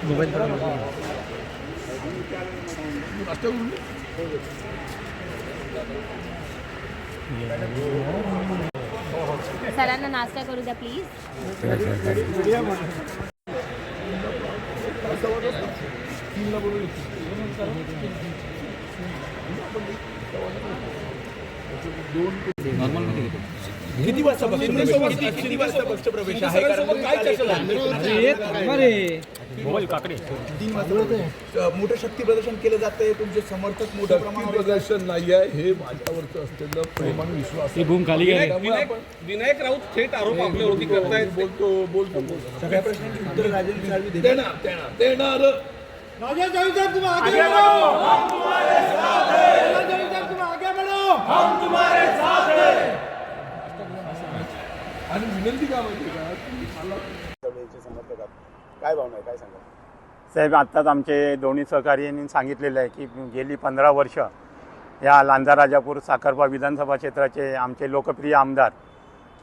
Mobile सरांना नाश्ता करू द्या प्लीज. किती वाजता पक्ष प्रवेश आहे? मोठं शक्ती प्रदर्शन केलं जातंय, तुमचे समर्थक मोठ्या प्रमाणावर प्रदर्शन नाही आहे, हे माझ्यावरचं असलेलं प्रेम आणि विश्वास. विनायक राऊत थेट आरोप आपल्यावरती करतायत. बोलतो सगळ्या प्रश्नांची उत्तर राजेंद्र साळवी देणार. आणि विनंती काय माहिती का, समर्थक काय भावना आहे, काय सांगा साहेब? आत्ताच आमचे दोन्ही सहकार्यांनी सांगितलेलं आहे की गेली 15 वर्ष या लांजा राजापूर साखरपा विधानसभा क्षेत्राचे आमचे लोकप्रिय आमदार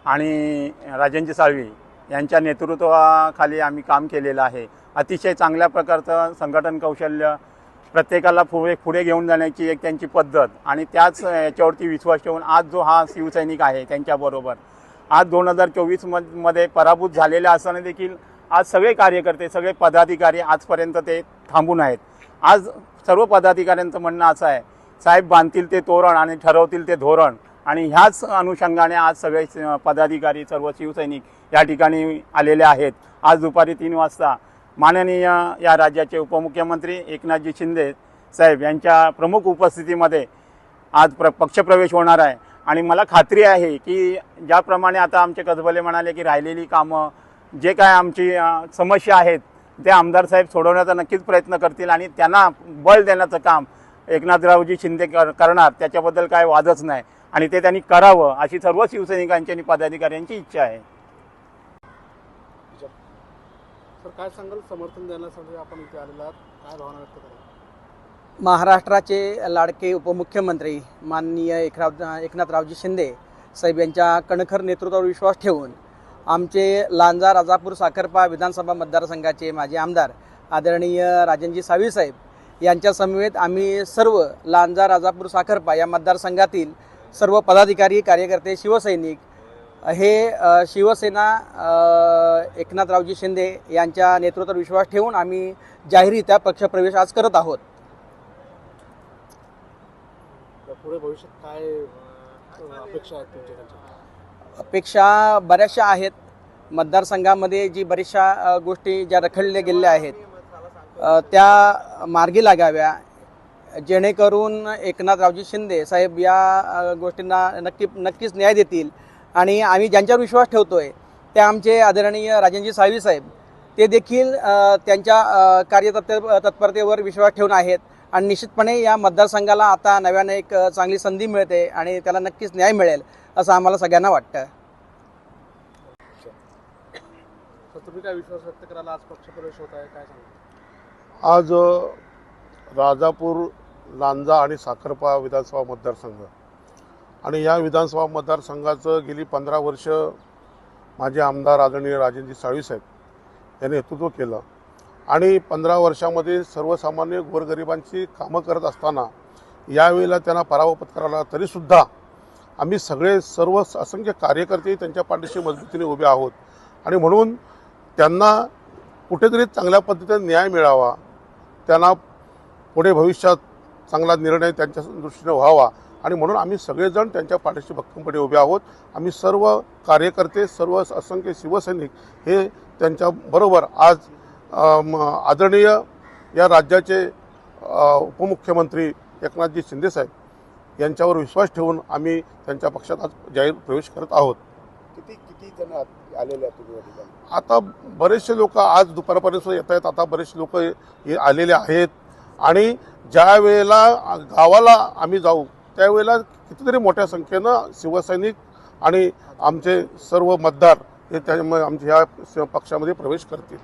आणि राजेंद्र साळवी यांच्या नेतृत्वाखाली आम्ही काम केलेलं आहे. अतिशय चांगल्या प्रकारचं संघटन कौशल्य, प्रत्येकाला पुढे घेऊन जाण्याची एक त्यांची पद्धत आणि त्याच याच्यावरती विश्वास ठेवून आज जो हा शिवसैनिक आहे त्यांच्याबरोबर आज 2024 मध्ये पराभूत झालेले असताना देखील आज सगळे कार्यकर्ते, सगळे पदाधिकारी आजपर्यंत ते थांबून आहेत. आज सर्व पदाधिकाऱ्यांचं म्हणणं असं आहे, साहेब बांधतील ते तोरण आणि ठरवतील ते धोरण, आणि ह्याच अनुषंगाने आज सगळे पदाधिकारी, सर्व शिवसैनिक या ठिकाणी आलेले आहेत. आज दुपारी 3 वाजता माननीय या राज्याचे उपमुख्यमंत्री एकनाथजी शिंदे साहेब यांच्या प्रमुख उपस्थितीमध्ये आज पक्षप्रवेश होणार आहे. आणि मला खात्री आहे की ज्याप्रमाणे आता आमचे कसबले म्हणाले की राहिलेली कामं, जे काय आमची समस्या आहेत ते आमदार साहेब सोडवण्याचा नक्कीच प्रयत्न करतील आणि त्यांना बळ देण्याचं काम एकनाथरावजी शिंदे करणार, त्याच्याबद्दल काय वादच नाही. आणि ते त्यांनी करावं अशी सर्व शिवसैनिकांची आणि पदाधिकाऱ्यांची इच्छा आहे. सर काय सांगाल, समर्थन देण्यासाठी आपण इथे आलेला आहात, काय भावना व्यक्त करा? महाराष्ट्राचे लाडके उपमुख्यमंत्री माननीय एकनाथरावजी शिंदे साहेब यांच्या कणखर नेतृत्वावर विश्वास ठेवून आमचे लांजा राजापूर साखरपा विधानसभा मतदारसंघाचे माजी आमदार आदरणीय राजेंद्रजी साळवी साहेब यांच्या समवेत आम्ही सर्व लांजा राजापूर साखरपा या मतदारसंघातील सर्व पदाधिकारी, कार्यकर्ते, शिवसैनिक हे शिवसेना एकनाथरावजी शिंदे यांच्या नेतृत्वावर विश्वास ठेवून आम्ही जाहीररित्या पक्षप्रवेश आज करत आहोत. पुढे भविष्यात काय अपेक्षा आहेत तुमच्या? अपेक्षा बऱ्याचशा आहेत. मतदारसंघामध्ये जी बऱ्याचशा गोष्टी ज्या रखडल्या गेलेल्या आहेत त्या मार्गी लागाव्या, जेणेकरून एकनाथरावजी शिंदे साहेब या गोष्टींना नक्कीच न्याय देतील. आणि आम्ही ज्यांच्यावर विश्वास ठेवतोय ते आमचे आदरणीय राजेंद्रजी साळवी साहेब, ते देखील त्यांच्या कार्यतत्परतेवर विश्वास ठेवून आहेत. आणि निश्चितपणे या मतदारसंघाला आता नव्याने एक चांगली संधी मिळते आणि त्याला नक्कीच न्याय मिळेल असं आम्हाला सगळ्यांना वाटतं. तुम्ही काय विश्वास व्यक्त करायला आज पक्षप्रवेश होत आहे, काय सांगा? आज राजापूर, लांजा आणि साखरपा विधानसभा मतदारसंघ आणि या विधानसभा मतदारसंघाचं गेली 15 वर्ष माझे आमदार आदरणीय राजेंद्रजी साळवी साहेब यांनी नेतृत्व केलं. आणि 15 वर्षामध्ये सर्वसामान्य गोरगरिबांची कामं करत असताना यावेळेला त्यांना पराभव पत्करावा, तरीसुद्धा आम्ही सर्व असंख्य कार्यकर्ते त्यांच्या पाठीशी मजबूतीने उभे आहोत. आणि म्हणून त्यांना कुठेतरी चांगल्या पद्धतीने न्याय मिळावा, त्यांना पुढे भविष्यात चांगला निर्णय त्यांच्या दृष्टीने व्हावा, आणि म्हणून आम्ही सगळेजण त्यांच्या पाठीशी भक्कमपणे उभे आहोत. आम्ही सर्व कार्यकर्ते, सर्व असंख्य शिवसैनिक हे त्यांच्याबरोबर आज आदरणीय या राज्याचे उपमुख्यमंत्री एकनाथजी शिंदे साहेब यांच्यावर विश्वास ठेवून आम्ही त्यांच्या पक्षात आज जाहीर प्रवेश करत आहोत. किती जण आलेले आहेत तुम्ही या ठिकाणी? आता बरेचसे लोक आज दुपारपर्यंत येत आहेत. आता बरेचसे लोक आलेले आहेत. आणि ज्या वेळेला गावाला आम्ही जाऊ त्यावेळेला कितीतरी मोठ्या संख्येनं शिवसैनिक आणि आमचे सर्व मतदार हे त्यामुळे आमच्या ह्या पक्षामध्ये प्रवेश करतील.